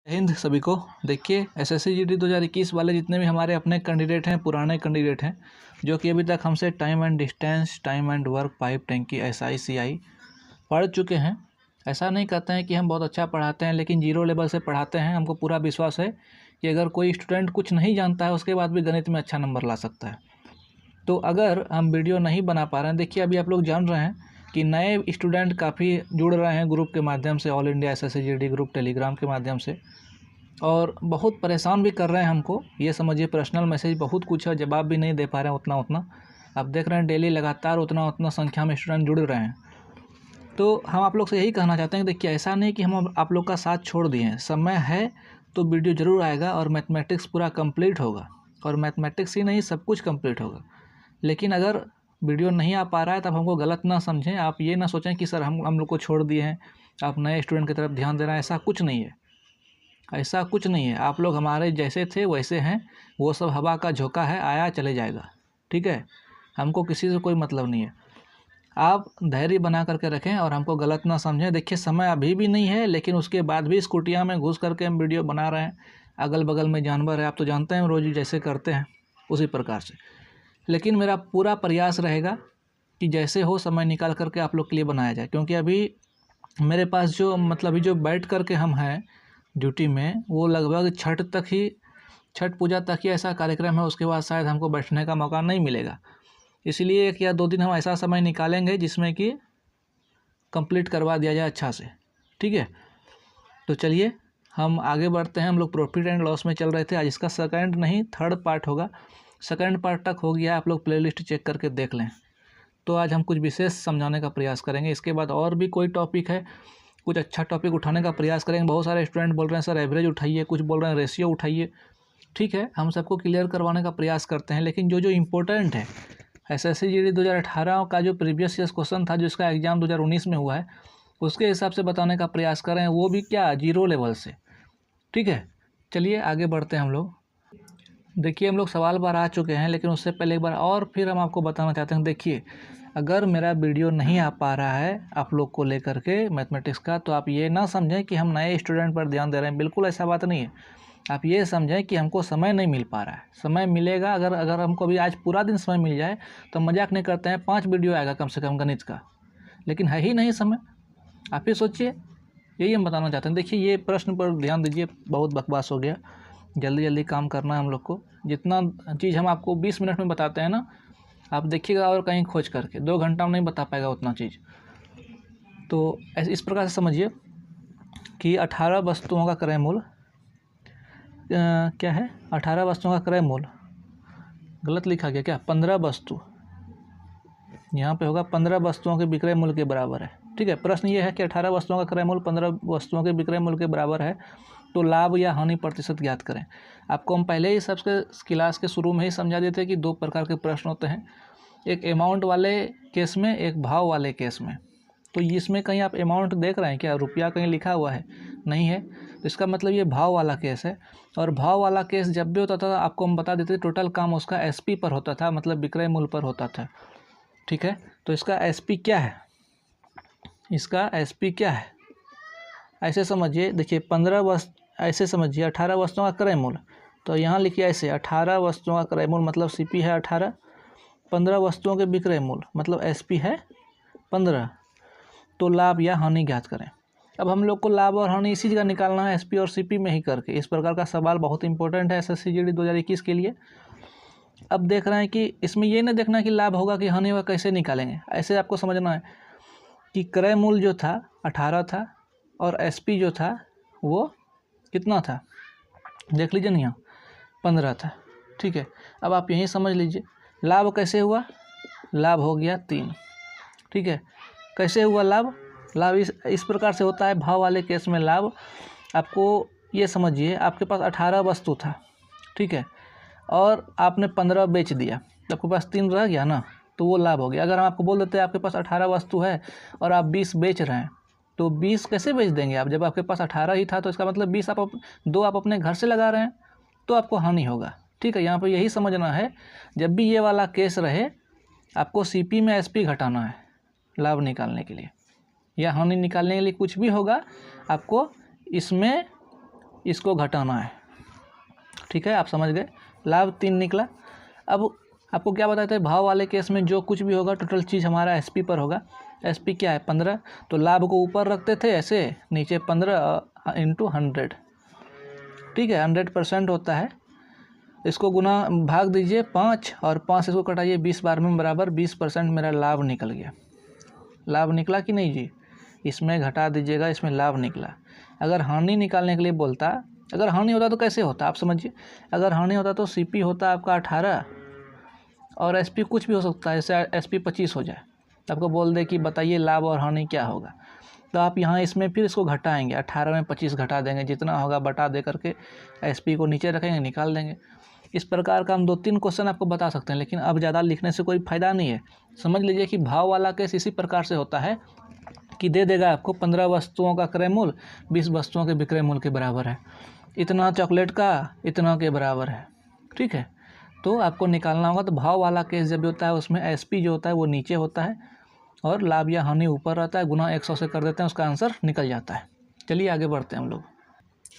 हिंद सभी को। देखिए एसएससी जीडी 2021 वाले जितने भी हमारे अपने कैंडिडेट हैं, पुराने कैंडिडेट हैं, जो कि अभी तक हमसे time and distance, time and work, pipe टैंकी, एसआई सीआई पढ़ चुके हैं। ऐसा नहीं कहते हैं कि हम बहुत अच्छा पढ़ाते हैं, लेकिन जीरो लेवल से पढ़ाते हैं। हमको पूरा विश्वास है कि अगर कोई स्टूडेंट कुछ नहीं जानता है उसके बाद भी गणित में अच्छा नंबर ला सकता है। तो अगर हम वीडियो नहीं बना पा रहे हैं, देखिए अभी आप लोग जान रहे हैं कि नए स्टूडेंट काफ़ी जुड़ रहे हैं ग्रुप के माध्यम से, all India SSC GD group Telegram के माध्यम से, और बहुत परेशान भी कर रहे हैं हमको। ये समझिए पर्सनल मैसेज बहुत कुछ है, जवाब भी नहीं दे पा रहे हैं उतना। आप देख रहे हैं डेली लगातार उतना संख्या में स्टूडेंट जुड़ रहे हैं। तो हम आप लोग से यही कहना चाहते हैं कि देखिए ऐसा नहीं कि हम आप लोग का साथ छोड़ दिए हैं। समय है तो वीडियो ज़रूर आएगा और मैथमेटिक्स पूरा कंप्लीट होगा, और मैथमेटिक्स ही नहीं सब कुछ कंप्लीट होगा। लेकिन अगर वीडियो नहीं आ पा रहा है तब हमको गलत ना समझें। आप ये ना सोचें कि सर हम लोग को छोड़ दिए हैं, आप नए स्टूडेंट की तरफ ध्यान दे रहे हैं। ऐसा कुछ नहीं है, ऐसा कुछ नहीं है। आप लोग हमारे जैसे थे वैसे हैं। वो सब हवा का झोंका है, आया चले जाएगा। ठीक है, हमको किसी से कोई मतलब नहीं है। आप धैर्य बना करके रखें और हमको गलत ना समझें। देखिए समय अभी भी नहीं है, लेकिन उसके बाद भी स्कूटियाँ में घुस करके हम वीडियो बना रहे हैं। अगल बगल में जानवर है, आप तो जानते हैं, रोज़ जैसे करते हैं उसी प्रकार से। लेकिन मेरा पूरा प्रयास रहेगा कि जैसे हो समय निकाल करके आप लोग के लिए बनाया जाए। क्योंकि अभी मेरे पास जो अभी जो बैठ करके हम हैं ड्यूटी में, वो लगभग छठ पूजा तक ही ऐसा कार्यक्रम है। उसके बाद शायद हमको बैठने का मौका नहीं मिलेगा। इसलिए 1 या 2 दिन हम ऐसा समय निकालेंगे जिसमें कि कंप्लीट करवा दिया जाए अच्छा से। ठीक है, तो चलिए हम आगे बढ़ते हैं। हम लोग प्रॉफिट एंड लॉस में चल रहे थे। आज इसका सेकंड नहीं थर्ड पार्ट होगा। सेकंड पार्ट तक हो गया, आप लोग प्लेलिस्ट चेक करके देख लें। तो आज हम कुछ विशेष समझाने का प्रयास करेंगे। इसके बाद और भी कोई टॉपिक है, कुछ अच्छा टॉपिक उठाने का प्रयास करेंगे। बहुत सारे स्टूडेंट बोल रहे हैं सर एवरेज उठाइए, कुछ बोल रहे हैं रेशियो उठाइए। ठीक है, हम सबको क्लियर करवाने का प्रयास करते हैं। लेकिन जो इम्पोर्टेंट है, एसएससी जीडी 2018 का जो प्रीवियस ईयर क्वेश्चन था, जिसका एग्जाम 2019 में हुआ है, उसके हिसाब से बताने का प्रयास कर रहे हैं, वो भी क्या जीरो लेवल से। ठीक है, चलिए आगे बढ़ते हैं हम लोग। देखिए हम लोग सवाल बार आ चुके हैं, लेकिन उससे पहले एक बार और फिर हम आपको बताना चाहते हैं। देखिए अगर मेरा वीडियो नहीं आ पा रहा है आप लोग को लेकर के मैथमेटिक्स का, तो आप ये ना समझें कि हम नए स्टूडेंट पर ध्यान दे रहे हैं। बिल्कुल ऐसा बात नहीं है। आप ये समझें कि हमको समय नहीं मिल पा रहा है। समय मिलेगा। अगर हमको अभी आज पूरा दिन समय मिल जाए तो मजाक नहीं करते हैं, 5 वीडियो आएगा कम से कम गणित का। लेकिन है ही नहीं समय। आप ही सोचिए, यही हम बताना चाहते हैं। देखिए ये प्रश्न पर ध्यान दीजिए, बहुत बकवास हो गया। जल्दी जल्दी काम करना है हम लोग को। जितना चीज़ हम आपको 20 मिनट में बताते हैं ना, आप देखिएगा और कहीं खोज करके 2 घंटा में नहीं बता पाएगा उतना चीज़। तो इस प्रकार से समझिए कि 18 वस्तुओं का क्रय मूल क्या है। 18 वस्तुओं का क्रय मूल गलत लिखा गया क्या, 15 वस्तु यहाँ पे होगा, 15 वस्तुओं के विक्रय मूल्य के बराबर है। ठीक है, प्रश्न ये है कि 18 वस्तुओं का क्रय मूल्य 15 वस्तुओं के विक्रय मूल्य के बराबर है, तो लाभ या हानि प्रतिशत ज्ञात करें। आपको हम पहले ही सबसे क्लास के शुरू में ही समझा देते हैं कि 2 प्रकार के प्रश्न होते हैं, एक अमाउंट वाले केस में, एक भाव वाले केस में। तो इसमें कहीं आप अमाउंट देख रहे हैं क्या, रुपया कहीं लिखा हुआ है? नहीं है। तो इसका मतलब ये भाव वाला केस है। और भाव वाला केस जब भी होता था आपको हम बता देते थे, टोटल काम उसका एसपी पर होता था, मतलब विक्रय मूल्य पर होता था। ठीक है, तो इसका एसपी क्या है, इसका एसपी क्या है, ऐसे समझिए। देखिए 15 ऐसे समझिए 18 वस्तुओं का क्रय मूल्य, तो यहाँ लिखिए ऐसे 18 वस्तुओं का क्रय मूल्य मतलब सीपी है 18, 15 वस्तुओं के विक्रय मूल्य मतलब एसपी है 15, तो लाभ या हानि ज्ञात करें। अब हम लोग को लाभ और हानि इसी जगह निकालना है, एसपी और सीपी में ही करके। इस प्रकार का सवाल बहुत इंपॉर्टेंट है एसएससी जीडी 2021 के लिए। अब देख रहे हैं कि इसमें ये नहीं देखना कि लाभ होगा कि हानि होगा, कैसे निकालेंगे। ऐसे आपको समझना है कि क्रय मूल्य जो था 18 था और एसपी जो था वो कितना था, देख लीजिए ना, यहाँ 15 था। ठीक है, अब आप यहीं समझ लीजिए लाभ कैसे हुआ। लाभ हो गया 3। ठीक है, कैसे हुआ लाभ? लाभ इस प्रकार से होता है भाव वाले केस में। लाभ आपको ये समझिए, आपके पास 18 वस्तु था, ठीक है, और आपने 15 बेच दिया, तो आपके पास 3 रह गया ना, तो वो लाभ हो गया। अगर हम आपको बोल देते हैं आपके पास 18 वस्तु है और आप 20 बेच रहे हैं, तो 20 कैसे बेच देंगे आप, जब आपके पास 18 ही था? तो इसका मतलब 20 दो आप अपने घर से लगा रहे हैं, तो आपको हानि होगा। ठीक है, यहाँ पर यही समझना है। जब भी ये वाला केस रहे आपको सीपी में एसपी घटाना है लाभ निकालने के लिए या हानि निकालने के लिए। कुछ भी होगा आपको इसमें इसको घटाना है। ठीक है, आप समझ गए। लाभ 3 निकला। अब आपको क्या बताते हैं, भाव वाले केस में जो कुछ भी होगा टोटल चीज़ हमारा एसपी पर होगा। एसपी क्या है 15, तो लाभ को ऊपर रखते थे ऐसे, नीचे 15 इंटू 100। ठीक है, 100% होता है। इसको गुना भाग दीजिए 5 और 5 इसको कटाइए 20 बार में बराबर 20% मेरा लाभ निकल गया। लाभ निकला कि नहीं जी, इसमें घटा दीजिएगा, इसमें लाभ निकला। अगर हानि निकालने के लिए बोलता, अगर हानि होता तो कैसे होता आप समझिए। अगर हानि होता तो सीपी होता आपका 18 और एसपी कुछ भी हो सकता है, जैसे एसपी 25 हो जाए। आपको बोल दे कि बताइए लाभ और हानि क्या होगा, तो आप यहाँ इसमें फिर इसको घटाएंगे, 18 में 25 घटा देंगे, जितना होगा बटा दे करके एसपी को नीचे रखेंगे, निकाल देंगे। इस प्रकार का हम 2-3 क्वेश्चन आपको बता सकते हैं, लेकिन अब ज़्यादा लिखने से कोई फ़ायदा नहीं है। समझ लीजिए कि भाव वाला केस इसी प्रकार से होता है कि दे देगा आपको 15 वस्तुओं का क्रय मूल्य 20 वस्तुओं के विक्रय मूल्य के बराबर है, इतना चॉकलेट का इतना के बराबर है। ठीक है, तो आपको निकालना होगा। तो भाव वाला केस जब होता है उसमें एसपी जो होता है वो नीचे होता है और लाभ या हानि ऊपर रहता है, गुना 100 से कर देते हैं, उसका आंसर निकल जाता है। चलिए आगे बढ़ते हैं हम लोग।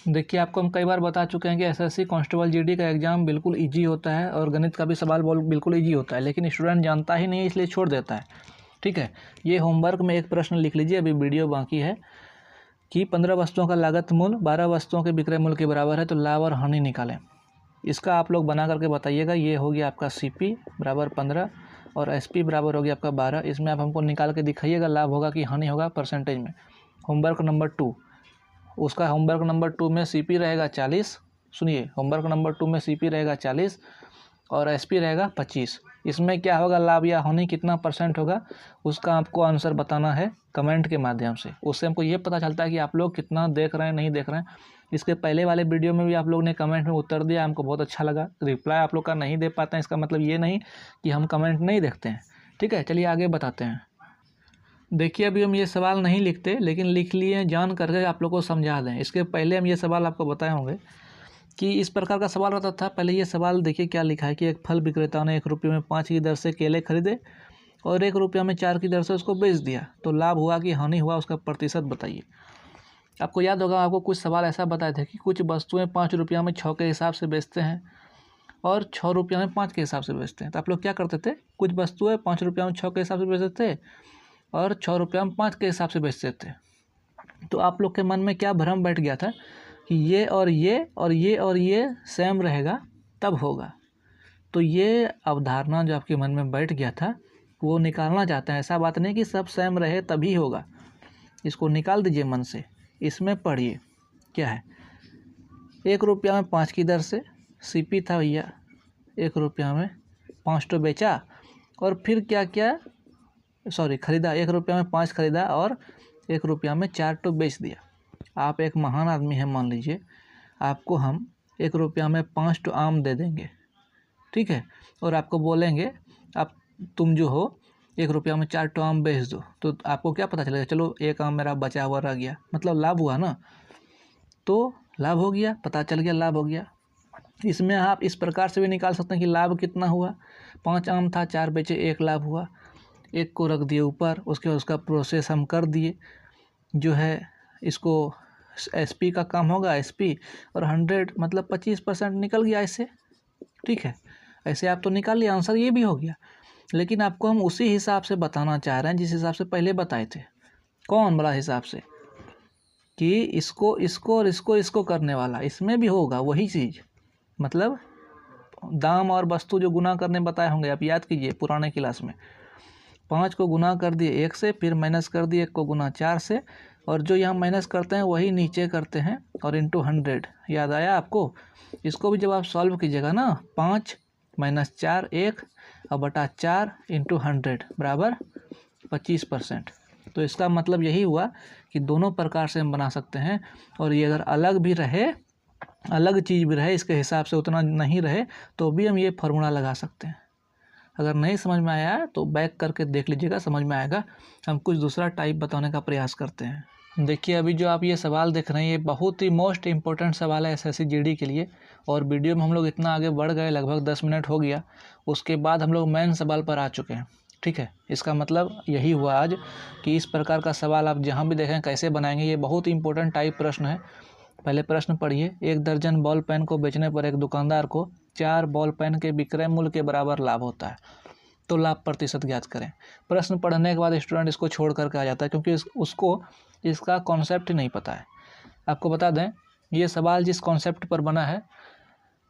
देखिए, आपको हम कई बार बता चुके हैं कि एसएससी कांस्टेबल जीडी का एग्ज़ाम बिल्कुल इजी होता है और गणित का भी सवाल बिल्कुल इजी होता है, लेकिन स्टूडेंट जानता ही नहीं, इसलिए छोड़ देता है। ठीक है, ये होमवर्क में एक प्रश्न लिख लीजिए, अभी वीडियो बाकी है, कि 15 वस्तुओं का लागत मूल्य 12 वस्तुओं के विक्रय मूल्य के बराबर है, तो लाभ और हानि निकालें। इसका आप लोग बना करके बताइएगा। ये हो गया आपका सीपी बराबर 15 और एसपी बराबर हो गया आपका 12। इसमें आप हमको निकाल के दिखाइएगा लाभ होगा कि हानि होगा परसेंटेज में। होमवर्क नंबर 2, उसका होमवर्क नंबर 2 में सीपी रहेगा 40। सुनिए, होमवर्क नंबर 2 में सीपी रहेगा 40 और एसपी रहेगा 25। इसमें क्या होगा, लाभ या हानि कितना परसेंट होगा, उसका आपको आंसर बताना है कमेंट के माध्यम से। उससे हमको ये पता चलता है कि आप लोग कितना देख रहे हैं, नहीं देख रहे हैं। इसके पहले वाले वीडियो में भी आप लोग ने कमेंट में उत्तर दिया, हमको बहुत अच्छा लगा। रिप्लाई आप लोग का नहीं दे पाते हैं, इसका मतलब ये नहीं कि हम कमेंट नहीं देखते हैं। ठीक है, चलिए आगे बताते हैं। देखिए, अभी हम ये सवाल नहीं लिखते, लेकिन लिख लिए जान करके आप लोग को समझा दें। इसके पहले हम ये सवाल आपको बताए होंगे कि इस प्रकार का सवाल रहता था। पहले ये सवाल देखिए क्या लिखा है कि एक फल विक्रेता ने 1 रुपये में 5 की दर से केले खरीदे और 1 रुपया में 4 की दर से उसको बेच दिया, तो लाभ हुआ कि हानि हुआ, उसका प्रतिशत बताइए। आपको याद होगा, आपको कुछ सवाल ऐसा बताए थे कि कुछ वस्तुएं 5 रुपया में 6 के हिसाब से बेचते हैं और 6 रुपया में 5 के हिसाब से बेचते हैं। तो आप लोग क्या करते थे, कुछ वस्तुएं 5 रुपया में 6 के हिसाब से बेचते थे और 6 रुपया में 5 के हिसाब से बेचते थे। तो आप लोग के मन में क्या भ्रम बैठ गया था कि ये और ये और ये और ये सेम रहेगा तब होगा। तो ये अवधारणा जो आपके मन में बैठ गया था वो निकालना चाहते हैं। ऐसा बात नहीं कि सब सेम रहे तभी होगा, इसको निकाल दीजिए मन से। इसमें पढ़िए क्या है, 1 रुपया में 5 की दर से सीपी था भैया, 1 रुपया में 5 तो बेचा और फिर क्या क्या खरीदा, 1 रुपया में 5 खरीदा और 1 रुपया में 4 तो बेच दिया। आप एक महान आदमी हैं, मान लीजिए आपको हम 1 रुपया में 5 तो आम दे देंगे, ठीक है, और आपको बोलेंगे आप तुम जो हो 1 रुपया में 4 तो आम बेच दो, तो आपको क्या पता चलेगा, चलो एक आम मेरा बचा हुआ रह गया, मतलब लाभ हुआ ना। तो लाभ हो गया, पता चल गया लाभ हो गया। इसमें आप इस प्रकार से भी निकाल सकते हैं कि लाभ कितना हुआ, 5 आम था, 4 बेचे, 1 लाभ हुआ। 1 को रख दिए ऊपर, उसके बाद उसका प्रोसेस हम कर दिए, जो है इसको एसपी का काम होगा, एसपी और 100 मतलब 25% निकल गया ऐसे। ठीक है, ऐसे आप तो निकाल लिया, आंसर ये भी हो गया। लेकिन आपको हम उसी हिसाब से बताना चाह रहे हैं जिस हिसाब से पहले बताए थे। कौन बड़ा हिसाब से कि इसको इसको और इसको करने वाला, इसमें भी होगा वही चीज़। मतलब दाम और वस्तु जो गुना करने बताए होंगे, आप याद कीजिए पुराने क्लास में। 5 को गुना कर दिए 1 से, फिर माइनस कर दिए 1 को गुना 4 से, और जो यहाँ माइनस करते हैं वही नीचे करते हैं और इंटू 100। याद आया आपको? इसको भी जब आप सॉल्व कीजिएगा ना, 5 माइनस 4 1 और बटा 4 इंटू 100 बराबर 25%। तो इसका मतलब यही हुआ कि दोनों प्रकार से हम बना सकते हैं। और ये अगर अलग भी रहे, अलग चीज़ भी रहे, इसके हिसाब से उतना नहीं रहे, तो भी हम ये फार्मूला लगा सकते हैं। अगर नहीं समझ में आया तो बैक करके देख लीजिएगा, समझ में आएगा। हम कुछ दूसरा टाइप बताने का प्रयास करते हैं। देखिए, अभी जो आप ये सवाल देख रहे हैं ये बहुत ही मोस्ट इम्पोर्टेंट सवाल है एसएससी जीडी के लिए। और वीडियो में हम लोग इतना आगे बढ़ गए, लगभग 10 मिनट हो गया, उसके बाद हम लोग मेन सवाल पर आ चुके हैं। ठीक है, इसका मतलब यही हुआ आज कि इस प्रकार का सवाल आप जहाँ भी देखें कैसे बनाएंगे, ये बहुत ही इंपॉर्टेंट टाइप प्रश्न है। पहले प्रश्न पढ़िए। 1 दर्जन बॉल पेन को बेचने पर एक दुकानदार को 4 बॉल पेन के विक्रय मूल्य के बराबर लाभ होता है, तो लाभ प्रतिशत ज्ञात करें। प्रश्न पढ़ने के बाद स्टूडेंट इसको छोड़ करके आ जाता है, क्योंकि उसको इसका कॉन्सेप्ट ही नहीं पता है। आपको बता दें, ये सवाल जिस कॉन्सेप्ट पर बना है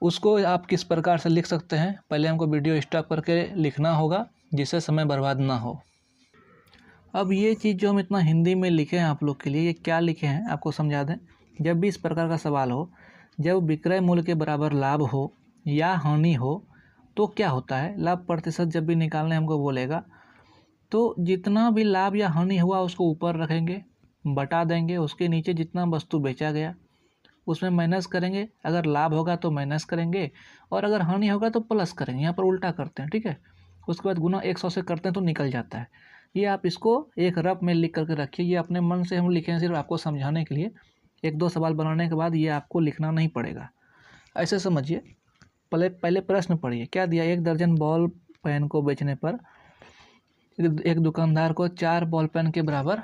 उसको आप किस प्रकार से लिख सकते हैं, पहले हमको वीडियो स्टॉप करके लिखना होगा, जिससे समय बर्बाद ना हो। अब ये चीज़ जो हम इतना हिंदी में लिखे हैं आप लोग के लिए, ये क्या लिखे हैं आपको समझा दें। जब भी इस प्रकार का सवाल हो, जब विक्रय मूल्य के बराबर लाभ हो या हानि हो, तो क्या होता है, लाभ प्रतिशत जब भी निकालने हमको बोलेगा तो जितना भी लाभ या हानि हुआ उसको ऊपर रखेंगे, बटा देंगे, उसके नीचे जितना वस्तु बेचा गया उसमें माइनस करेंगे। अगर लाभ होगा तो माइनस करेंगे और अगर हानि होगा तो प्लस करेंगे। यहाँ पर उल्टा करते हैं, ठीक है। उसके बाद गुना 100 से करते हैं तो निकल जाता है। ये आप इसको एक रफ में लिख करके रखिए। ये अपने मन से हम लिखे हैं सिर्फ आपको समझाने के लिए। 1-2 सवाल बनाने के बाद ये आपको लिखना नहीं पड़ेगा, ऐसे समझिए। पहले प्रश्न पढ़िए। क्या दिया, 1 दर्जन बॉल पेन को बेचने पर एक दुकानदार को 4 बॉल पेन के बराबर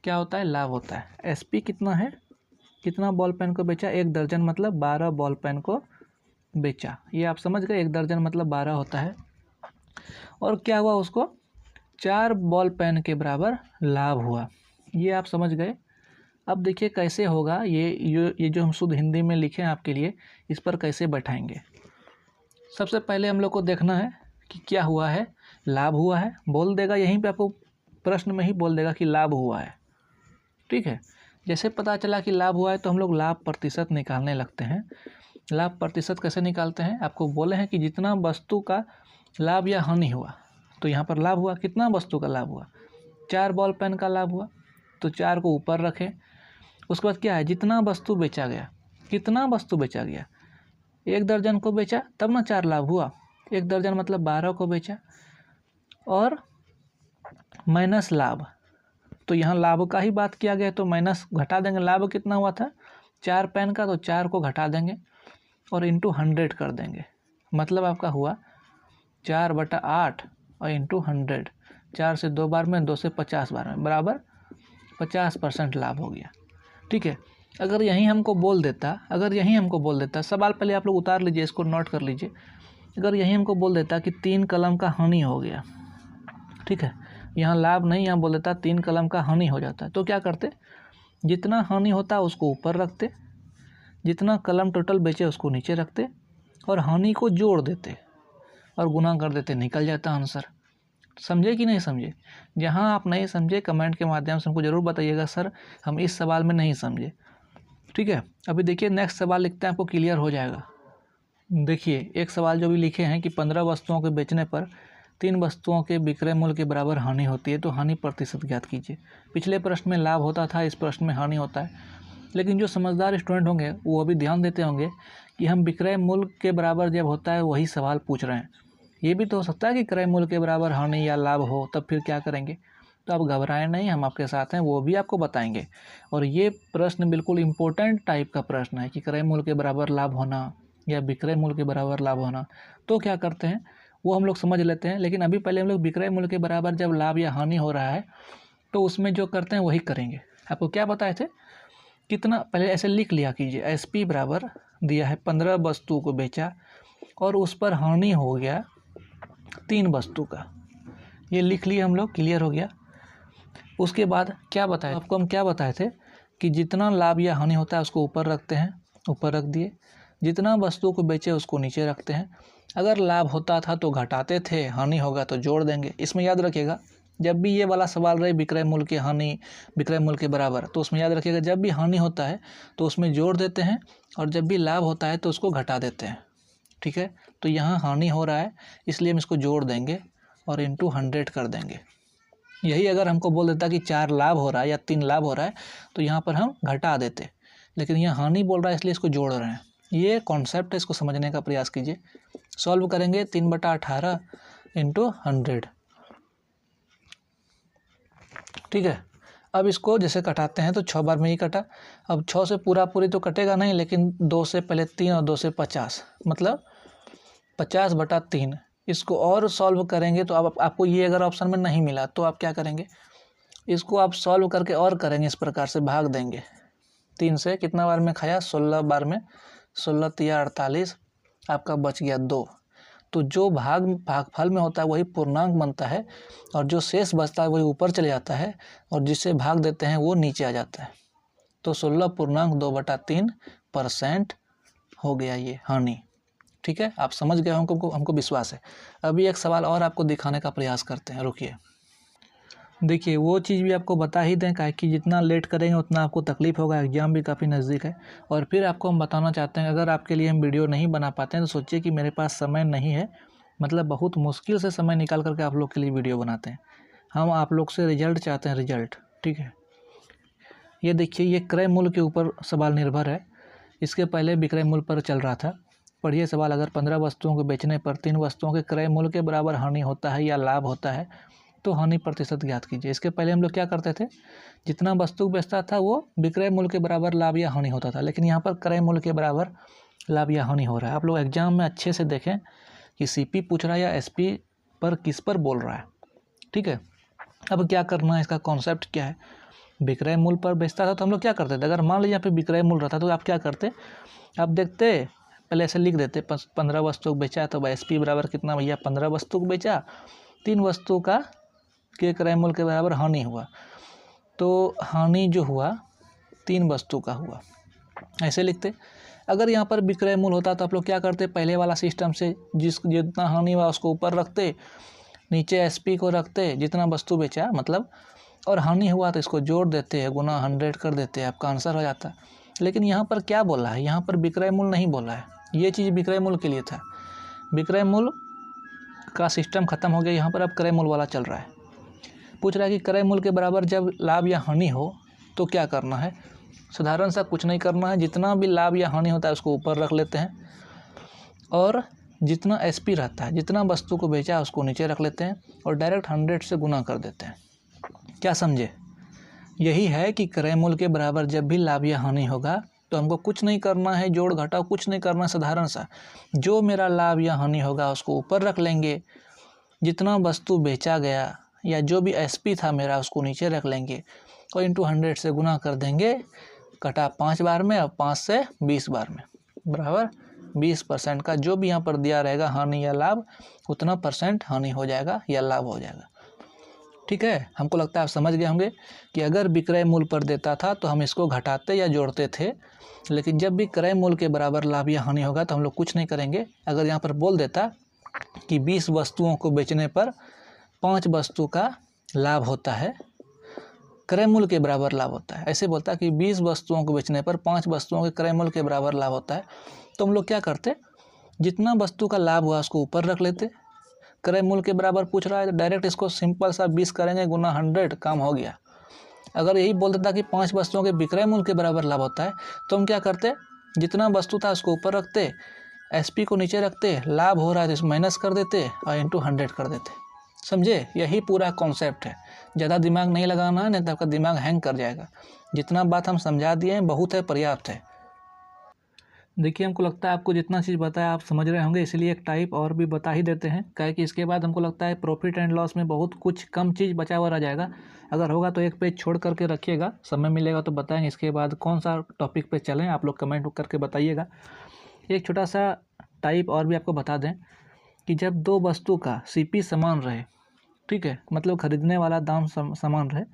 क्या होता है, लाभ होता है। एसपी कितना है, कितना बॉल पेन को बेचा, 1 दर्जन मतलब 12 बॉल पेन को बेचा। ये आप समझ गए, 1 दर्जन मतलब 12 होता है। और क्या हुआ, उसको 4 बॉल पेन के बराबर लाभ हुआ। ये आप समझ गए। अब देखिए कैसे होगा ये जो हम शुद्ध हिंदी में लिखे हैं आपके लिए, इस पर कैसे बैठाएंगे। सबसे पहले हम लोग को देखना है कि क्या हुआ है, लाभ हुआ है, बोल देगा यहीं पे, आपको प्रश्न में ही बोल देगा कि लाभ हुआ है, ठीक है। जैसे पता चला कि लाभ हुआ है तो हम लोग लाभ प्रतिशत निकालने लगते हैं। लाभ प्रतिशत कैसे निकालते हैं, आपको बोले हैं कि जितना वस्तु का लाभ या हानि हुआ, तो यहाँ पर लाभ हुआ, कितना वस्तु का लाभ हुआ, 4 बॉल पेन का लाभ हुआ, तो 4 को ऊपर रखें। उसके बाद क्या है, जितना वस्तु बेचा गया, कितना वस्तु बेचा गया, 1 दर्जन को बेचा तब ना 4 लाभ हुआ। 1 दर्जन मतलब 12 को बेचा और माइनस लाभ, तो यहाँ लाभ का ही बात किया गया तो माइनस घटा देंगे। लाभ कितना हुआ था, 4 पेन का, तो 4 को घटा देंगे और इंटू 100 कर देंगे। मतलब आपका हुआ 4/8 और इंटू 100। 4 से 2 बार में, 2 से 50 बार में, बराबर 50% लाभ हो गया, ठीक है। अगर यहीं हमको बोल देता, सवाल पहले आप लोग उतार लीजिए, इसको नोट कर लीजिए। अगर यहीं हमको बोल देता कि 3 कलम का हानि हो गया, ठीक है, यहाँ लाभ नहीं, यहाँ बोल देता 3 कलम का हानि हो जाता है, तो क्या करते, जितना हानि होता है उसको ऊपर रखते, जितना कलम टोटल बेचे उसको नीचे रखते और हानि को जोड़ देते और गुना कर देते, निकल जाता आंसर। समझे कि नहीं समझे? जहाँ आप नहीं समझे कमेंट के माध्यम से हमको ज़रूर बताइएगा, सर हम इस सवाल में नहीं समझे, ठीक है। अभी देखिए नेक्स्ट सवाल लिखते हैं, आपको क्लियर हो जाएगा। देखिए एक सवाल जो भी लिखे हैं कि 15 वस्तुओं के बेचने पर 3 वस्तुओं के विक्रय मूल्य के बराबर हानि होती है, तो हानि प्रतिशत ज्ञात कीजिए। पिछले प्रश्न में लाभ होता था, इस प्रश्न में हानि होता है। लेकिन जो समझदार स्टूडेंट होंगे वो अभी ध्यान देते होंगे कि हम विक्रय मूल्य के बराबर जब होता है वही सवाल पूछ रहे हैं। ये भी तो हो सकता है कि क्रय मूल्य के बराबर हानि या लाभ हो, तब फिर क्या करेंगे। तो आप घबराएं नहीं, हम आपके साथ हैं, वो भी आपको बताएंगे। और ये प्रश्न बिल्कुल इम्पोर्टेंट टाइप का प्रश्न है कि क्रय मूल्य के बराबर लाभ होना या विक्रय मूल्य के बराबर लाभ होना। तो क्या करते हैं वो हम लोग समझ लेते हैं, लेकिन अभी पहले हम लोग विक्रय मूल्य के बराबर जब लाभ या हानि हो रहा है तो उसमें जो करते हैं वही करेंगे। आपको क्या बताए थे, कितना, पहले ऐसे लिख लिया कीजिए। एसपी बराबर दिया है 15 वस्तु को बेचा और उस पर हानि हो गया 3 वस्तु का, ये लिख लिए हम लोग, क्लियर हो गया। उसके बाद क्या बताए आपको, हम क्या बताए थे कि जितना लाभ या हानि होता है उसको ऊपर रखते हैं, ऊपर रख दिए, जितना वस्तु को बेचे उसको नीचे रखते हैं। अगर लाभ होता था तो घटाते थे, हानि होगा तो जोड़ देंगे। इसमें याद रखिएगा, जब भी ये वाला सवाल रहे विक्रय मूल्य की हानि विक्रय मूल्य के बराबर, तो उसमें याद रखिएगा जब भी हानि होता है तो उसमें जोड़ देते हैं और जब भी लाभ होता है तो उसको घटा देते हैं, ठीक है। तो यहाँ हानि हो रहा है इसलिए हम इसको जोड़ देंगे और इंटू 100 कर देंगे। यही अगर हमको बोल देता कि 4 लाभ हो रहा है या 3 लाभ हो रहा है तो यहाँ पर हम घटा देते, लेकिन यहाँ हानि बोल रहा है इसलिए इसको जोड़ रहे हैं। ये कॉन्सेप्ट है, इसको समझने का प्रयास कीजिए। सॉल्व करेंगे 3/18 इंटू 100, ठीक है। अब इसको जैसे कटाते हैं तो 6 बार में ही कटा। अब 6 से पूरी तो कटेगा नहीं, लेकिन 2 से पहले 3 और 2 से 50, मतलब 50/3। इसको और सॉल्व करेंगे तो अब आपको ये अगर ऑप्शन में नहीं मिला तो आप क्या करेंगे, इसको आप सॉल्व करके और करेंगे, इस प्रकार से भाग देंगे 3 से कितना बार में खाया, 16 बार में, 16 तिया 48, आपका बच गया 2। तो जो भागफल में होता है वही पूर्णांक बनता है, और जो शेष बचता है वही ऊपर चले जाता है, और जिसे भाग देते हैं वो नीचे आ जाता है। तो 16.2/3% हो गया ये हानि। ठीक है, आप समझ गए हमको विश्वास है। अभी एक सवाल और आपको दिखाने का प्रयास करते हैं, रुकिए। देखिए वो चीज़ भी आपको बता ही दें, काहे कि जितना लेट करेंगे उतना आपको तकलीफ़ होगा, एग्ज़ाम भी काफ़ी नज़दीक है। और फिर आपको हम बताना चाहते हैं, अगर आपके लिए हम वीडियो नहीं बना पाते हैं तो सोचिए कि मेरे पास समय नहीं है, मतलब बहुत मुश्किल से समय निकाल करके आप लोग के लिए वीडियो बनाते हैं। हम आप लोग से रिजल्ट चाहते हैं, रिजल्ट। ठीक है, ये देखिए, ये क्रय मूल्य के ऊपर सवाल निर्भर है। इसके पहले विक्रय मूल्य पर चल रहा था। पढ़िए सवाल, अगर 15 वस्तुओं को बेचने पर 3 वस्तुओं के क्रय मूल्य के बराबर हानि होता है या लाभ होता है तो हानि प्रतिशत ज्ञात कीजिए। इसके पहले हम लोग क्या करते थे, जितना वस्तु बेचता था वो विक्रय मूल्य के बराबर लाभ या हानि होता था, लेकिन यहाँ पर क्रय मूल्य के बराबर लाभ या हानि हो रहा है। आप लोग एग्जाम में अच्छे से देखें कि सीपी पूछ रहा है या एसपी पर किस पर बोल रहा है। ठीक है, अब क्या करना है, इसका कॉन्सेप्ट क्या है। विक्रय मूल्य पर बेचता था तो हम लोग क्या करते थे, अगर मान लीजिए यहाँ पे विक्रय मूल्य रहता तो आप क्या करते, आप देखते पहले ऐसे लिख देते 15 वस्तु को बेचा तो एसपी बराबर कितना भैया, 15 वस्तु को बेचा, 3 वस्तु का के क्रय मूल्य के बराबर हानि हुआ, तो हानि जो हुआ 3 वस्तु का हुआ, ऐसे लिखते। अगर यहाँ पर विक्रय मूल्य होता तो आप लोग क्या करते, पहले वाला सिस्टम से जितना हानि हुआ उसको ऊपर रखते, नीचे एसपी को रखते, जितना वस्तु बेचा मतलब, और हानि हुआ तो इसको जोड़ देते हैं, गुना 100 कर देते हैं, आपका आंसर हो जाता है। लेकिन यहाँ पर क्या बोला है, यहाँ पर विक्रय मूल्य नहीं बोला है, ये चीज़ विक्रय मूल्य के लिए था। विक्रय मूल्य का सिस्टम खत्म हो गया, यहाँ पर अब क्रय मूल्य वाला चल रहा है। पूछ रहा है कि क्रय मूल्य के बराबर जब लाभ या हानि हो तो क्या करना है। साधारण सा कुछ नहीं करना है, जितना भी लाभ या हानि होता है उसको ऊपर रख लेते हैं, और जितना एसपी रहता है, जितना वस्तु को बेचा है उसको नीचे रख लेते हैं, और डायरेक्ट 100 से गुना कर देते हैं। क्या समझे, यही है कि क्रय मूल्य के बराबर जब भी लाभ या हानि होगा तो हमको कुछ नहीं करना है, जोड़ घटाव कुछ नहीं करना, साधारण सा जो मेरा लाभ या हानि होगा उसको ऊपर रख लेंगे, जितना वस्तु बेचा गया या जो भी एसपी था मेरा उसको नीचे रख लेंगे, और इंटू 100 से गुना कर देंगे, कटा 5 बार में और 5 से 20 बार में, बराबर 20% का जो भी यहाँ पर दिया रहेगा हानि या लाभ, उतना % हानि हो जाएगा या लाभ हो जाएगा। ठीक है, हमको लगता है आप समझ गए होंगे कि अगर विक्रय मूल्य पर देता था तो हम इसको घटाते या जोड़ते थे, लेकिन जब भी क्रय मूल्य के बराबर लाभ या हानि होगा तो हम लोग कुछ नहीं करेंगे। अगर यहाँ पर बोल देता कि 20 वस्तुओं को बेचने पर 5 वस्तु का लाभ होता है, क्रय मूल्य के बराबर लाभ होता है, ऐसे बोलता कि 20 वस्तुओं को बेचने पर 5 वस्तुओं के क्रय मूल्य के बराबर लाभ होता है, तो हम लोग क्या करते, जितना वस्तु का लाभ हुआ उसको ऊपर रख लेते। क्रय मूल्य के बराबर पूछ रहा है तो डायरेक्ट इसको सिंपल सा 20 करेंगे, गुना 100, काम हो गया। अगर यही बोल देता कि 5 वस्तुओं के विक्रय मूल्य के बराबर लाभ होता है तो हम क्या करते, जितना वस्तु था उसको ऊपर रखते, एसपी को नीचे रखते, लाभ हो रहा है तो इसको माइनस कर देते और इंटू 100 कर देते। समझे, यही पूरा कॉन्सेप्ट है। ज़्यादा दिमाग नहीं लगाना है, नहीं तो आपका दिमाग हैंग कर जाएगा। जितना बात हम समझा दिए हैं बहुत है, पर्याप्त है। देखिए, हमको लगता है आपको जितना चीज़ बताया आप समझ रहे होंगे, इसलिए एक टाइप और भी बता ही देते हैं, क्या कि इसके बाद हमको लगता है प्रॉफिट एंड लॉस में बहुत कुछ कम चीज़ बचा हुआ रह जाएगा। अगर होगा तो एक पेज छोड़ करके रखिएगा, समय मिलेगा तो बताएंगे इसके बाद कौन सा टॉपिक पे चलें, आप लोग कमेंट करके बताइएगा। एक छोटा सा टाइप और भी आपको बता दें कि जब 2 वस्तु का सीपी समान रहे, ठीक है, मतलब खरीदने वाला दाम समान रहे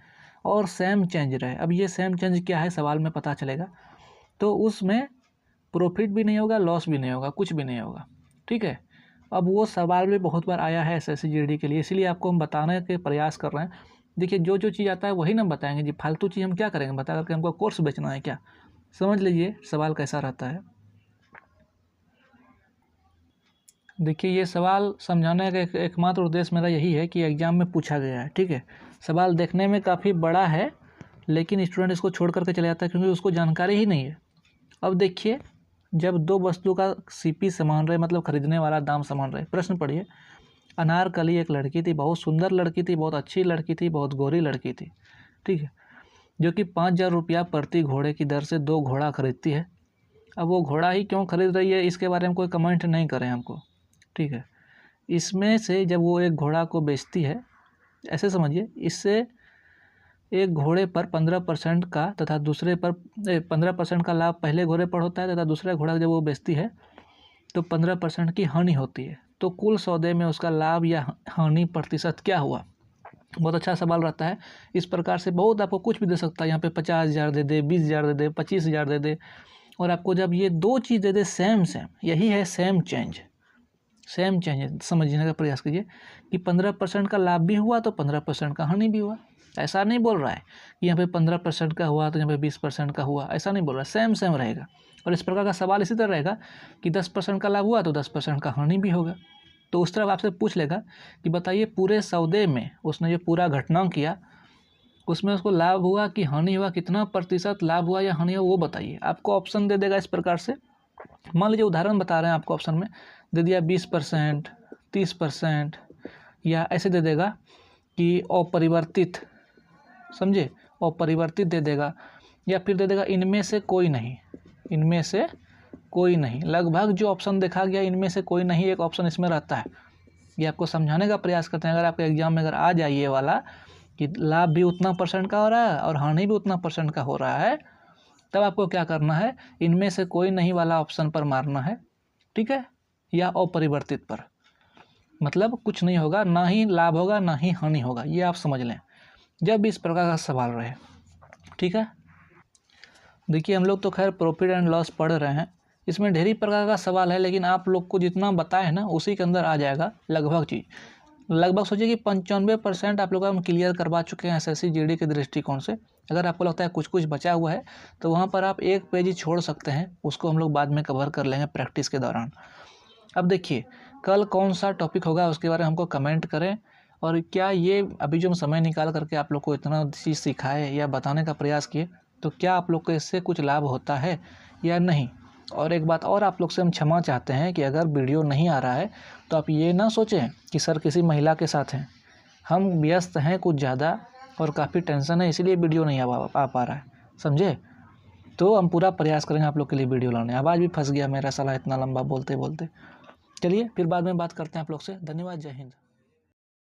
और सेम चेंज रहे। अब ये सेम चेंज क्या है सवाल में पता चलेगा, तो उसमें प्रॉफिट भी नहीं होगा, लॉस भी नहीं होगा, कुछ भी नहीं होगा। ठीक है, अब वो सवाल भी बहुत बार आया है एसएससी जीडी के लिए, इसीलिए आपको हम बताने के प्रयास कर रहे हैं। देखिए, जो जो चीज़ आता है वही ना बताएंगे जी, फालतू चीज़ हम क्या करेंगे बता करके, हमको कोर्स बेचना है क्या। समझ लीजिए सवाल कैसा रहता है। देखिए, ये सवाल समझाने का एकमात्र उद्देश्य मेरा यही है कि एग्ज़ाम में पूछा गया है। ठीक है, सवाल देखने में काफ़ी बड़ा है लेकिन स्टूडेंट इसको छोड़ करके चले जाता है क्योंकि उसको जानकारी ही नहीं है। अब देखिए, जब 2 वस्तु का सीपी समान रहे, मतलब खरीदने वाला दाम समान रहे। प्रश्न पढ़िए, अनारकली एक लड़की थी, बहुत सुंदर लड़की थी, बहुत अच्छी लड़की थी, बहुत गोरी लड़की थी, ठीक है, जो कि 5,000 रुपया प्रति घोड़े की दर से 2 घोड़ा खरीदती है। अब वो घोड़ा ही क्यों खरीद रही है इसके बारे में कोई कमेंट नहीं करें हमको, ठीक है। इसमें से जब वो एक घोड़ा को बेचती है, ऐसे समझिए, इससे एक घोड़े पर 15% का तथा दूसरे पर 15% का लाभ पहले घोड़े पर होता है तथा दूसरा घोड़ा जब वो बेचती है तो 15% की हानि होती है। तो कुल सौदे में उसका लाभ या हानि प्रतिशत क्या हुआ? बहुत अच्छा सवाल रहता है। इस प्रकार से बहुत आपको कुछ भी दे सकता है, यहाँ पे 50,000 दे दे, 20,000 दे दे, 25,000 दे दे, और आपको जब ये दो चीज़ दे दे सेम यही है सेम चेंज समझने का प्रयास कीजिए कि 15% का लाभ भी हुआ तो 15% का हानि भी हुआ। ऐसा नहीं बोल रहा है कि यहाँ पे 15% का हुआ तो यहाँ पे 20% का हुआ, ऐसा नहीं बोल रहा, सेम रहेगा। और इस प्रकार का सवाल इसी तरह रहेगा कि 10% का लाभ हुआ तो 10% का हानि भी होगा। तो उस तरफ आपसे पूछ लेगा कि बताइए पूरे सौदे में उसने जो पूरा घटना किया उसमें उसको लाभ हुआ कि हानि हुआ, कितना प्रतिशत लाभ हुआ या हानि हुआ वो बताइए। आपको ऑप्शन दे देगा इस प्रकार से। मान लीजिए उदाहरण बता रहे हैं आपको, ऑप्शन में दे दिया 20%, 30% या ऐसे दे देगा कि अपरिवर्तित, समझे, अपरिवर्तित दे देगा, या फिर दे देगा इनमें से कोई नहीं, इनमें से कोई नहीं। लगभग जो ऑप्शन देखा गया इनमें से कोई नहीं एक ऑप्शन इसमें रहता है। ये आपको समझाने का प्रयास करते हैं। अगर आपके एग्जाम में अगर आ जाए ये वाला कि लाभ भी उतना % का हो रहा है और हानि भी उतना % का हो रहा है, तब आपको क्या करना है, इनमें से कोई नहीं वाला ऑप्शन पर मारना है, ठीक है, या अपरिवर्तित पर। मतलब कुछ नहीं होगा, ना ही लाभ होगा ना ही हानि होगा, ये आप समझ लें जब भी इस प्रकार का सवाल रहे, ठीक है। देखिए हम लोग तो खैर प्रॉफिट एंड लॉस पढ़ रहे हैं, इसमें ढेरी प्रकार का सवाल है, लेकिन आप लोग को जितना बताए ना उसी के अंदर आ जाएगा लगभग चीज़। लगभग सोचिए कि 95% आप लोग हम क्लियर करवा चुके हैं SSC GD के दृष्टिकोण से। अगर आपको लगता है कुछ कुछ बचा हुआ है तो वहाँ पर आप एक पेज ही छोड़ सकते हैं, उसको हम लोग बाद में कवर कर लेंगे प्रैक्टिस के दौरान। अब देखिए कल कौन सा टॉपिक होगा उसके बारे में हमको कमेंट करें, और क्या ये अभी जो हम समय निकाल करके आप लोग को इतना चीज़ सिखाए या बताने का प्रयास किए तो क्या आप लोग को इससे कुछ लाभ होता है या नहीं। और एक बात और आप लोग से हम क्षमा चाहते हैं कि अगर वीडियो नहीं आ रहा है तो आप ये ना सोचें कि सर किसी महिला के साथ हैं, हम व्यस्त हैं कुछ ज़्यादा और काफ़ी टेंशन है इसलिए वीडियो नहीं आ पा रहा है, समझे। तो हम पूरा प्रयास करेंगे आप लोग के लिए वीडियो लाने। आवाज़ भी फंस गया मेरा साला इतना लंबा बोलते बोलते। चलिए फिर बाद में बात करते हैं आप लोग से। धन्यवाद, जय हिंद।